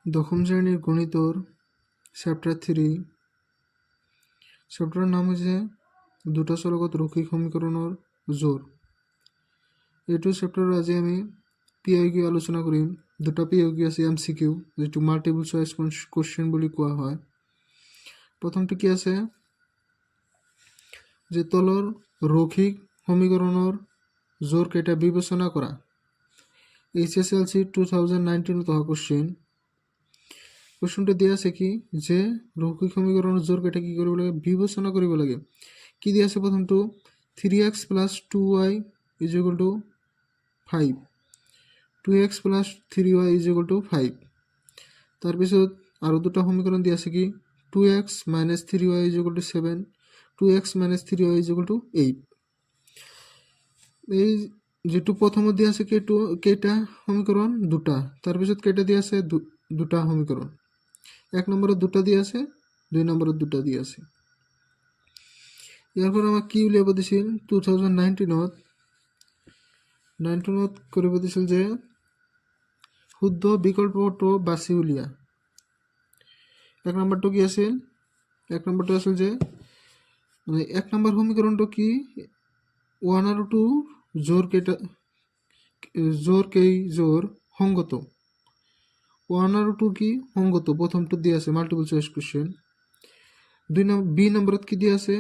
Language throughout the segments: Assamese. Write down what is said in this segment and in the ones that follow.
দশম শ্রেণীর গণিতর চ্যাপ্টার 3 চ্যাপ্টারের নাম হচ্ছে দুটা চলকত রৈখিক সমীকরণের জোর। এইটো চ্যাপ্টার আজি আমি পিআইকিউ আলোচনা কৰিম। দুটা পিআইকিউ আছে এমসিকিউ, যেটো মাল্টিপল চয়েস কোশ্চেন বুলি কোৱা হয়। প্ৰথমটো কি আছে যে তলৰ ৰৈখিক সমীকৰণেৰ জোৰ কেইটা বিবেচনা কৰা। HSLC 2019 অহা কোশ্চেনটো দিয়া আছে কি যে ৰৈখিক সমীকৰণেৰ জোৰ কেইটা কি কৰিব লাগে, বিবেচনা কৰিব লাগে। কি দিয়া আছে প্ৰথমটো 3x + 2y = 5, 2x + 3y = 5। তাৰপিছত আৰু দুটা সমীকৰণ দিয়া আছে কি 2x - 3y = 7, 2x - 3y = 8। এই যেটো প্ৰথমত দিয়া আছে কেইটা সমীকৰণ দুটা, তাৰপিছত কেইটা দিয়া আছে দুটা সমীকৰণ। এক নম্বৰত দুটা দিয়া আছে, দুই নম্বৰত দুটা দিয়া আছে। ইয়াৰ পৰা আমাক কি উলিয়াব দিছিল 2019ত কৰিব দিছিল যে শুদ্ধ বিকল্পটো বাছি উলিয়া। এক নম্বৰটো কি আছিল, এক নম্বৰটো আছিল যে মানে এক নম্বৰ সমীকৰণটো কি 1 আৰু 2 জোৰ সংগত। 1 আৰু 2 কি সংগত, প্ৰথমটো দিয়া আছে মাল্টিপল চয়েস কোশ্চেন। বি নম্বৰত কি দিয়া আছে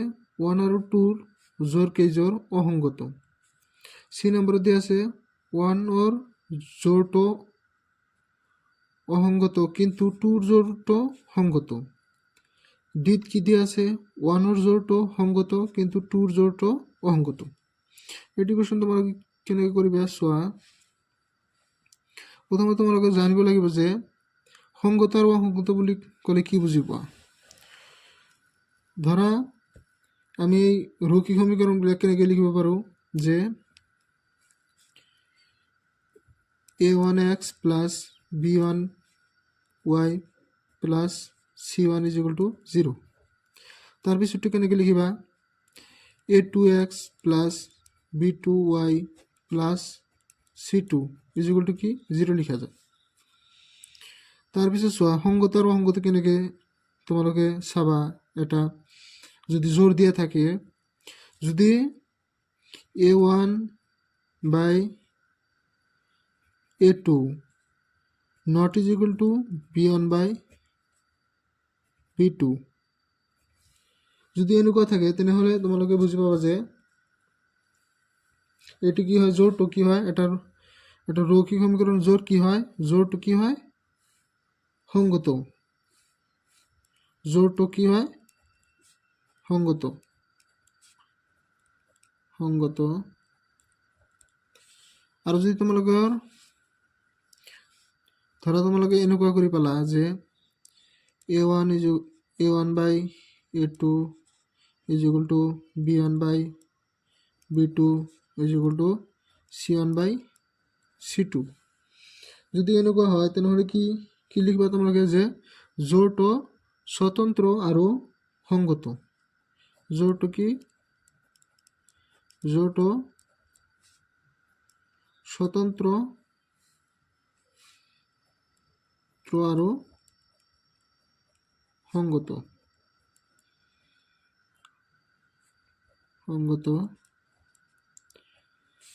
1 আৰু 2 জোৰ অসংগত। সি নম্বৰত দিয়া আছে 1 ৰ জোৰটো অসংগত কিন্তু 2 ৰ জোৰটো সংগত। ডিত কি দিয়া আছে 1 ৰ জোৰটো সংগত কিন্তু 2 ৰ জোৰটো অসংগত। এইটো কোশ্চেন তোমালোকে কেনেকৈ কৰিবা চোৱা। প্ৰথমে তোমালোকে জানিব লাগিব যে সংগত আৰু অসংগত বুলি ক'লে কি বুজি পোৱা। ধৰা আমি এই ৰৈখিক সমীকৰণবিলাক কেনেকৈ লিখিব পাৰোঁ যে a1x + b1y + c1 = 0। তাৰপিছতটো কেনেকৈ লিখিবা a2x + b2y + c2 = কি 0 লিখা যায়। তাৰপিছত চোৱা সংগত আৰু অসংগত কেনেকৈ তোমালোকে চাবা। এটা যদি জোর দিয়া থাকে, যদি a1/a2 not = b1/b2 যদি এনেকুৱা থাকে তেনেহ'লে তোমালোকে বুজি পাবা যে এইটো কি হয়, জোরটো কি হয়। এটা রৈখিক সমীকরণ জোর কি হয়, জোরটো কি হয় সংগত। জোরটো কি হয় সংগত। আৰু যদি তোমালোকৰ ধৰা তোমালোকে এনেকুৱা কৰি পালা যে a1/a2 = b1/b2 = c1/c2। যদি এনেকুৱা হয় তেনেহ'লে কি লিখিবা তোমালোকে যে জোৰটো স্বতন্ত্ৰ আৰু সংগত। জোৰটো কি, জোৰটো স্বতন্ত্ৰ আৰু সংগত।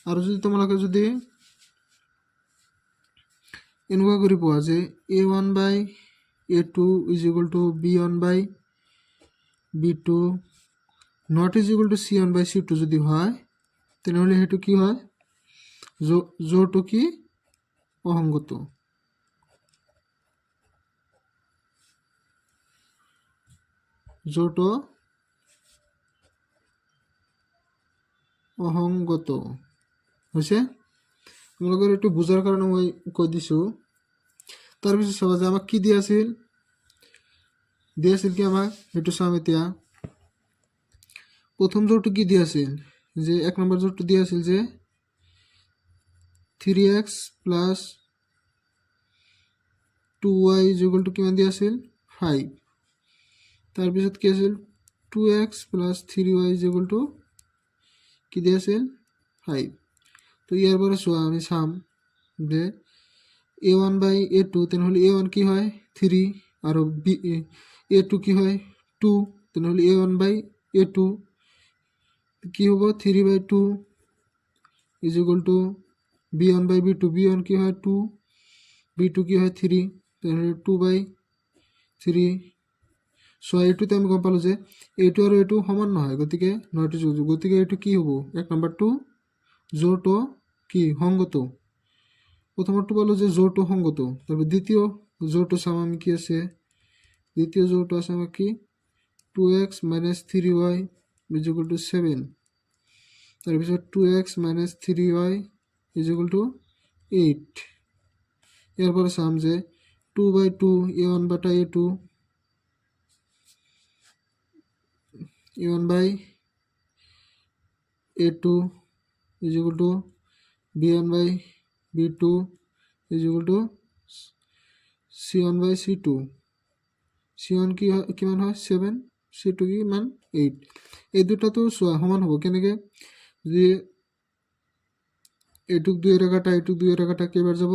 আৰু যদি তোমালোকে যদি এনেকুৱা কৰি পোৱা যে a1/a2 = b1/b2 not = c1/c2 যদি হয় তেনেহ'লে সেইটো কি হয়, জোৰটো কি অসংগত। জোৰটো অসংগত হৈছে। তোমালোকৰ এইটো বুজাৰ কাৰণে মই কৈ দিছোঁ। তাৰপিছত চাবা যে আমাক কি দিয়া আছিল কি আমাক সেইটো চাম এতিয়া। প্ৰথম জোৰটো কি দিয়া আছিল যে এক নম্বৰ জোৰটো দিয়া আছিল যে 3x + 2y = কিমান দিয়া আছিল 5। তাৰপিছত কি আছিল 2x + 3y = কি দিয়া আছিল 5। তো ইয়াৰ পৰা চোৱা আমি চাম যে A1 বাই A2 তেনেহ'লে A1 কি হয় 3 আৰু A2 কি হয় 2 তেনেহ'লে A1 বাই A2 কি হ'ব 3 by 2 is equal to B1 by B2 B1 কি হয় 2 B2 কি হয় 3 তেনেহ'লে 2 বাই 3 এইটোতে আমি গম পালোঁ যে এইটো আৰু এইটো সমান নহয় গতিকে নয়টো যোগ গতিকে এইটো কি হ'ব 1 নম্বৰটো জোৰটো কি সংগত প্রথমটো পালো যে জোরটো সঙ্গত তারপর দ্বিতীয় জোরটো চাম আমি কি আছে দ্বিতীয় জোরটো আছে আমার কি 2x minus 3y is equal to 7 তারপর 2x minus 3y is equal to 8 এরপরে চাম যে 2 by 2 a1 Bata a2 a1 by a2 is equal to b1 by b2 is equal to c1 by c2 c1 কি মান হয় 7 c2 কি মান 8 এই দুটা তো সমান হবো কেনেকে যে এটুক দুই রেখাটা এটুক দুই রেখাটা কেবার যাব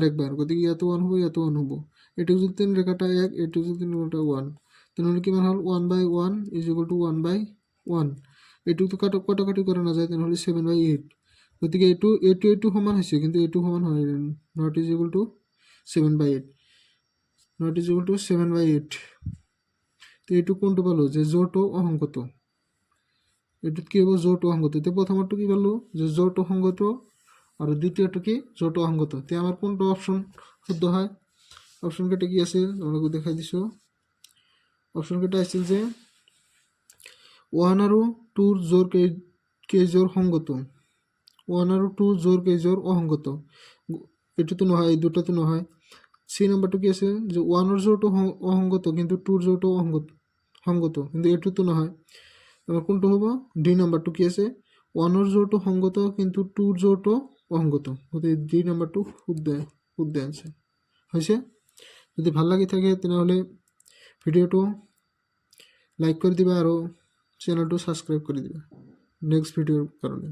একবার গতিকে এত 1 হবো এত 1 হবো এটুক যদি তিন রেখাটা 1 এটুক যদি তিন রেখাটা 1 তাহলে কি মান হল 1 by 1 is equal to 1 by 1 এটুক তো কাটাকাটি করে না যায় তাহলে 7 by 8 গতিকে এটু সমান হৈছে কিন্তু এটু সমান হয় not is equal two 7 by 8 not is equal two 7 by 8 তো এটু কোনটো পালো যে জোরটো অসংগত এটুত কি হবো জোরটো অসংগত তো প্রথমটো কি পালো যে জোরটো সংগত আর দ্বিতীয়টো কি জোরটো অসংগত তে আমার কোনটো অপশন শুদ্ধ হয় অপশন কেটে কি আছে তোমাকে দেখাই দিছো অপশন কেটে আছে যে 1 আর 2 এর জোর কে জোর সংগত 1 আর 2 জোর কে জোর অসংগত এটু তো নহয় এই দুটো তো নহয় সি নাম্বারটো কি আছে যে 1 এর জোরটো অসংগত কিন্তু 2 এর জোরটো সংগত কিন্তু এটু তো নহয় এবার কোনটো হবো ডি নাম্বারটো কি আছে 1 এর জোরটো সংগত কিন্তু 2 এর জোরটো অসংগত গতি ডি নাম্বারটো শুদ্ধ आंसर হইছে যদি ভাল লাগি থাকে তাহলে ভিডিওটো লাইক করে দিবা আর চ্যানেলটো সাবস্ক্রাইব করে দিবা নেক্সট ভিডিওর কারণে